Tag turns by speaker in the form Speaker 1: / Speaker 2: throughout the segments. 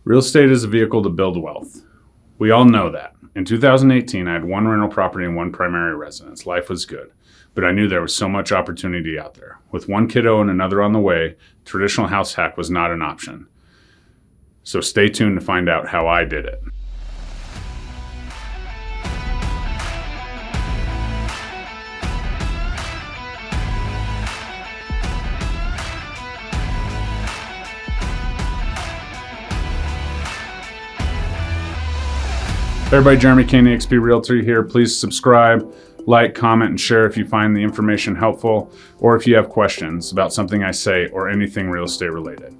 Speaker 1: Real estate is a vehicle to build wealth. We all know that. In 2018, I had one rental property and one primary residence. Life was good, but I knew there was so much opportunity out there. With one kiddo and another on the way, traditional house hack was not an option. So stay tuned to find out how I did it. Hey everybody, Jeremy Kane, eXp Realty here. Please subscribe, like, comment, and share if you find the information helpful or if you have questions about something I say or anything real estate related.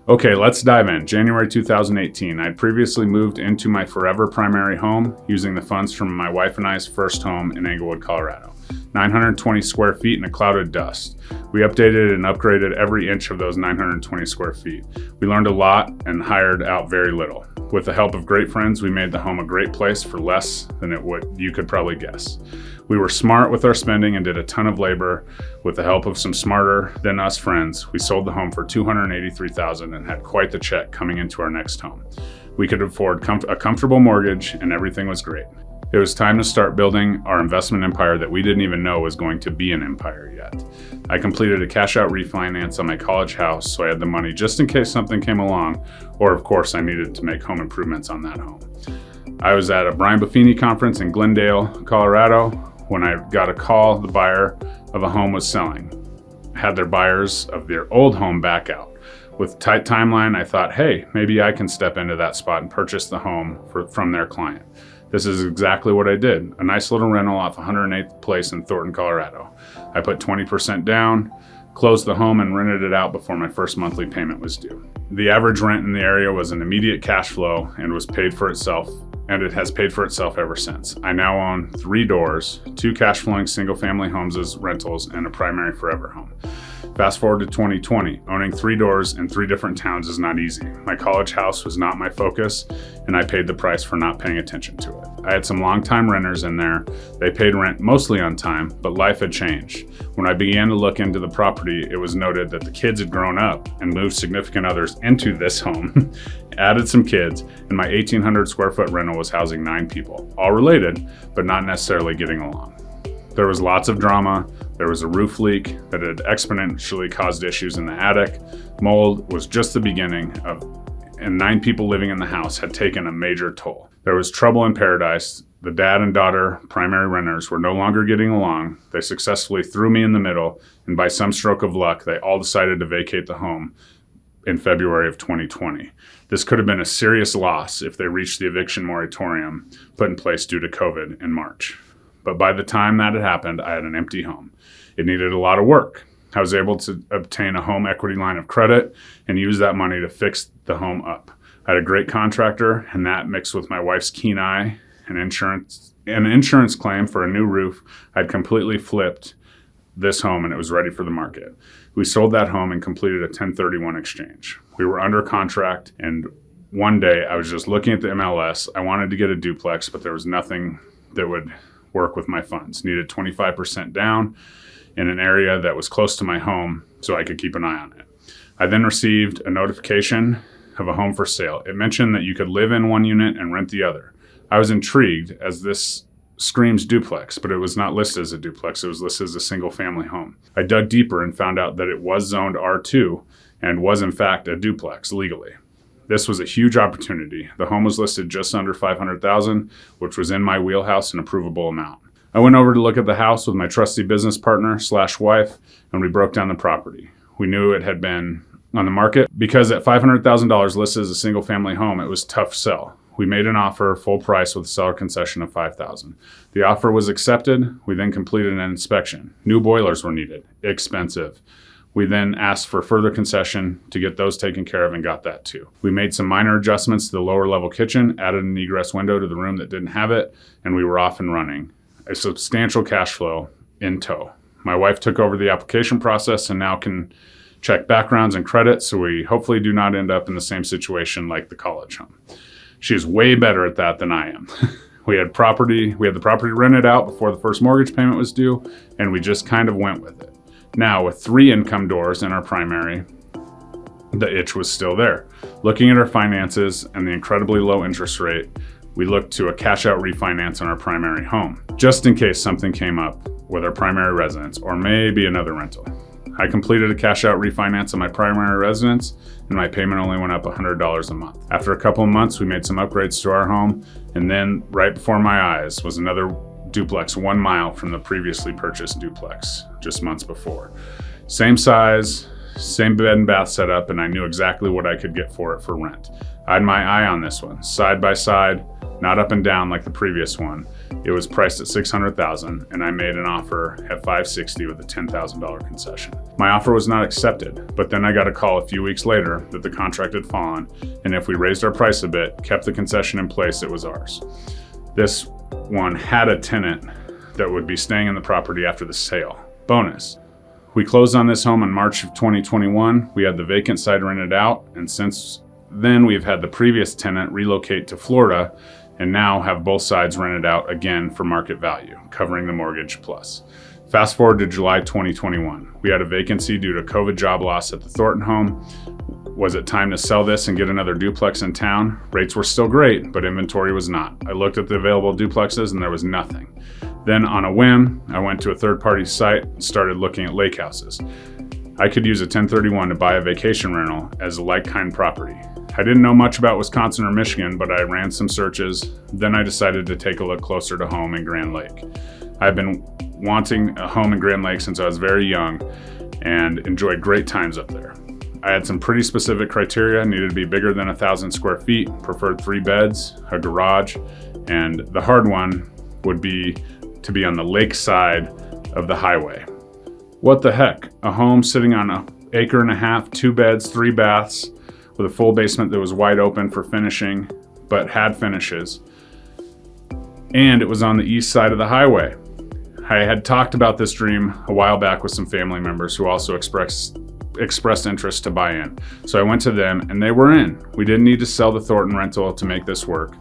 Speaker 1: Okay, let's dive in. January 2018, I'd previously moved into my forever primary home using the funds from my wife and I's first home in Englewood, Colorado. 920 square feet in a cloud of dust. We updated and upgraded every inch of those 920 square feet. We learned a lot and hired out very little. With the help of great friends, we made the home a great place for less than you could probably guess. We were smart with our spending and did a ton of labor. With the help of some smarter than us friends, we sold the home for $283,000 and had quite the check coming into our next home. We could afford a comfortable mortgage and everything was great. It was time to start building our investment empire that we didn't even know was going to be an empire yet. I completed a cash out refinance on my college house, so I had the money just in case something came along, or of course I needed to make home improvements on that home. I was at a Brian Buffini conference in Glendale, Colorado, when I got a call the buyer of a home was selling. Had their buyers of their old home back out. With a tight timeline, I thought, hey, maybe I can step into that spot and purchase the home from their client. This is exactly what I did. A nice little rental off 108th Place in Thornton, Colorado. I put 20% down, closed the home, and rented it out before my first monthly payment was due. The average rent in the area was an immediate cash flow and was paid for itself, and it has paid for itself ever since. I now own 3 doors, 2 cash flowing single family homes as rentals, and a primary forever home. Fast forward to 2020, owning 3 doors in 3 different towns is not easy. My college house was not my focus, and I paid the price for not paying attention to it. I had some longtime renters in there. They paid rent mostly on time, but life had changed. When I began to look into the property, it was noted that the kids had grown up and moved significant others into this home, added some kids, and my 1,800 square foot rental was housing 9 people, all related, but not necessarily getting along. There was lots of drama. There was a roof leak that had exponentially caused issues in the attic. Mold was just the beginning and 9 people living in the house had taken a major toll. There was trouble in paradise. The dad and daughter primary renters were no longer getting along. They successfully threw me in the middle, and by some stroke of luck, they all decided to vacate the home in February of 2020. This could have been a serious loss if they reached the eviction moratorium put in place due to COVID in March. But by the time that had happened, I had an empty home. It needed a lot of work. I was able to obtain a home equity line of credit and use that money to fix the home up. I had a great contractor, and that mixed with my wife's keen eye and an insurance claim for a new roof, I'd completely flipped this home and it was ready for the market. We sold that home and completed a 1031 exchange. We were under contract, and one day I was just looking at the MLS. I wanted to get a duplex, but there was nothing that would work with my funds. Needed 25% down in an area that was close to my home so I could keep an eye on it. I then received a notification of a home for sale. It mentioned that you could live in one unit and rent the other. I was intrigued as this screams duplex, but it was not listed as a duplex. It was listed as a single family home. I dug deeper and found out that it was zoned R2 and was in fact a duplex legally. This was a huge opportunity. The home was listed just under $500,000, which was in my wheelhouse and approvable amount. I went over to look at the house with my trusty business partner / wife, and we broke down the property. We knew it had been on the market because at $500,000 listed as a single family home, it was tough sell. We made an offer full price with a seller concession of $5,000. The offer was accepted. We then completed an inspection. New boilers were needed, expensive. We then asked for further concession to get those taken care of and got that too. We made some minor adjustments to the lower level kitchen, added an egress window to the room that didn't have it, and we were off and running. A substantial cash flow in tow. My wife took over the application process and now can check backgrounds and credit, so we hopefully do not end up in the same situation like the college home. She is way better at that than I am. We had the property rented out before the first mortgage payment was due, and we just kind of went with it. Now, with 3 income doors in our primary, the itch was still there. Looking at our finances and the incredibly low interest rate, we looked to a cash out refinance on our primary home, just in case something came up with our primary residence or maybe another rental. I completed a cash out refinance on my primary residence and my payment only went up $100 a month. After a couple of months, we made some upgrades to our home, and then right before my eyes was another duplex 1 mile from the previously purchased duplex just months before. Same size, same bed and bath setup, and I knew exactly what I could get for it for rent. I had my eye on this one, side by side, not up and down like the previous one. It was priced at $600,000, and I made an offer at $560,000 with a $10,000 concession. My offer was not accepted, but then I got a call a few weeks later that the contract had fallen, and if we raised our price a bit, kept the concession in place, it was ours. This one had a tenant that would be staying in the property after the sale. Bonus. We closed on this home in March of 2021. We had the vacant side rented out, and since then we've had the previous tenant relocate to Florida and now have both sides rented out again for market value, covering the mortgage plus. Fast forward to July 2021. We had a vacancy due to COVID job loss at the Thornton home. Was it time to sell this and get another duplex in town? Rates were still great, but inventory was not. I looked at the available duplexes and there was nothing. Then on a whim, I went to a third-party site and started looking at lake houses. I could use a 1031 to buy a vacation rental as a like-kind property. I didn't know much about Wisconsin or Michigan, but I ran some searches. Then I decided to take a look closer to home in Grand Lake. I've been wanting a home in Grand Lake since I was very young and enjoyed great times up there. I had some pretty specific criteria. Needed to be bigger than 1,000 square feet, preferred 3 beds, a garage, and the hard one would be to be on the lake side of the highway. What the heck? A home sitting on an acre and a half, 2 beds, 3 baths, with a full basement that was wide open for finishing, but had finishes. And it was on the east side of the highway. I had talked about this dream a while back with some family members who also expressed interest to buy in. So I went to them and they were in. We didn't need to sell the Thornton rental to make this work.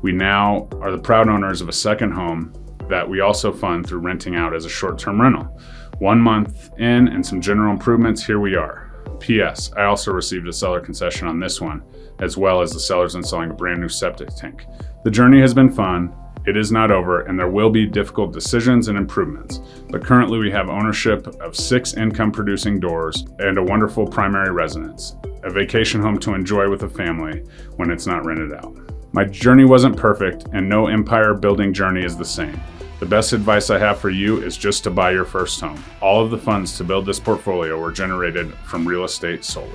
Speaker 1: We now are the proud owners of a second home that we also fund through renting out as a short-term rental. 1 month in and some general improvements, here we are. P.S. I also received a seller concession on this one, as well as the sellers installing a brand new septic tank. The journey has been fun. It is not over, and there will be difficult decisions and improvements. But currently we have ownership of 6 income-producing doors and a wonderful primary residence, a vacation home to enjoy with a family when it's not rented out. My journey wasn't perfect, and no empire building journey is the same. The best advice I have for you is just to buy your first home. All of the funds to build this portfolio were generated from real estate solely.